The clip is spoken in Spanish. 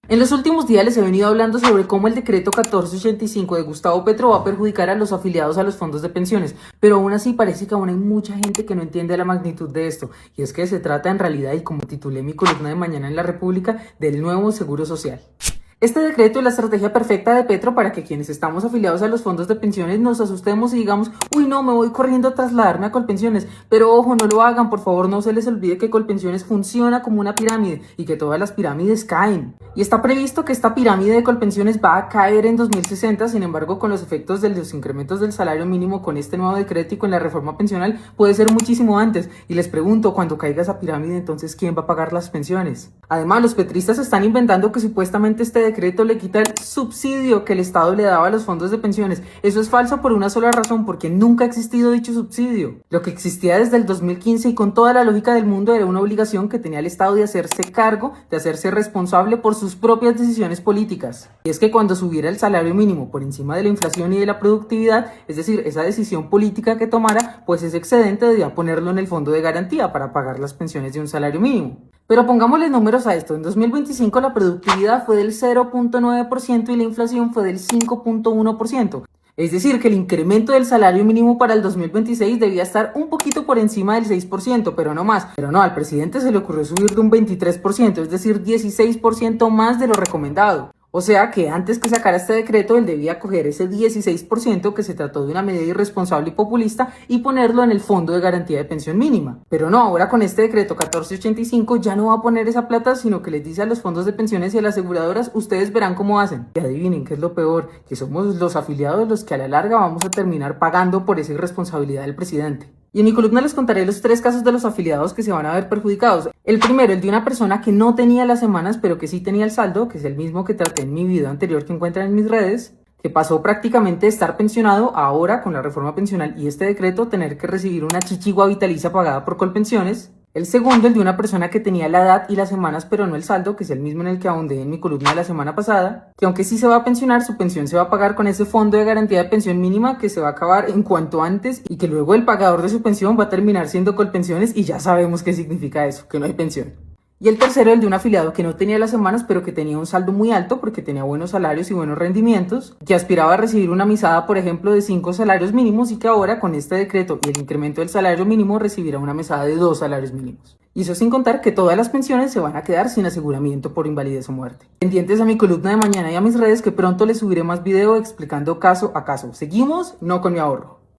En los últimos días les he venido hablando sobre cómo el decreto 1485 de Gustavo Petro va a perjudicar a los afiliados a los fondos de pensiones, pero aún así parece que aún hay mucha gente que no entiende la magnitud de esto, y es que se trata en realidad, y como titulé mi columna de mañana en La República, del nuevo seguro social. Este decreto es la estrategia perfecta de Petro para que quienes estamos afiliados a los fondos de pensiones nos asustemos y digamos, uy no, me voy corriendo a trasladarme a Colpensiones, pero ojo, no lo hagan, por favor, no se les olvide que Colpensiones funciona como una pirámide y que todas las pirámides caen. Y está previsto que esta pirámide de Colpensiones va a caer en 2060, sin embargo, con los efectos de los incrementos del salario mínimo con este nuevo decreto y con la reforma pensional puede ser muchísimo antes. Y les pregunto, cuando caiga esa pirámide, entonces, ¿quién va a pagar las pensiones? Además, los petristas están inventando que supuestamente este decreto le quita el subsidio que el Estado le daba a los fondos de pensiones. Eso es falso por una sola razón, porque nunca ha existido dicho subsidio. Lo que existía desde el 2015 y con toda la lógica del mundo era una obligación que tenía el Estado de hacerse cargo, de hacerse responsable por sus propias decisiones políticas. Y es que cuando subiera el salario mínimo por encima de la inflación y de la productividad, es decir, esa decisión política que tomara, pues ese excedente debía ponerlo en el fondo de garantía para pagar las pensiones de un salario mínimo. Pero pongámosle números a esto. En 2025 la productividad fue del 0.9% y la inflación fue del 5.1%. Es decir, que el incremento del salario mínimo para el 2026 debía estar un poquito por encima del 6%, pero no más. Pero no, al presidente se le ocurrió subir de un 23%, es decir, 16% más de lo recomendado. O sea que antes que sacara este decreto, él debía coger ese 16% que se trató de una medida irresponsable y populista y ponerlo en el fondo de garantía de pensión mínima. Pero no, ahora con este decreto 1485 ya no va a poner esa plata, sino que les dice a los fondos de pensiones y a las aseguradoras, ustedes verán cómo hacen. Y adivinen qué es lo peor, que somos los afiliados los que a la larga vamos a terminar pagando por esa irresponsabilidad del presidente. Y en mi columna les contaré los 3 casos de los afiliados que se van a ver perjudicados. El primero, el de una persona que no tenía las semanas, pero que sí tenía el saldo, que es el mismo que traté en mi video anterior que encuentran en mis redes, que pasó prácticamente de estar pensionado a ahora, con la reforma pensional y este decreto, tener que recibir una chichigua vitalicia pagada por Colpensiones. El segundo, el de una persona que tenía la edad y las semanas pero no el saldo, que es el mismo en el que ahondé en mi columna de la semana pasada, que aunque sí se va a pensionar, su pensión se va a pagar con ese fondo de garantía de pensión mínima que se va a acabar en cuanto antes y que luego el pagador de su pensión va a terminar siendo Colpensiones y ya sabemos qué significa eso, que no hay pensión. Y el tercero, el de un afiliado que no tenía las semanas, pero que tenía un saldo muy alto porque tenía buenos salarios y buenos rendimientos, que aspiraba a recibir una mesada, por ejemplo, de 5 salarios mínimos y que ahora, con este decreto y el incremento del salario mínimo, recibirá una mesada de 2 salarios mínimos. Y eso sin contar que todas las pensiones se van a quedar sin aseguramiento por invalidez o muerte. Pendientes a mi columna de mañana y a mis redes, que pronto les subiré más video explicando caso a caso. ¿Seguimos? No con mi ahorro.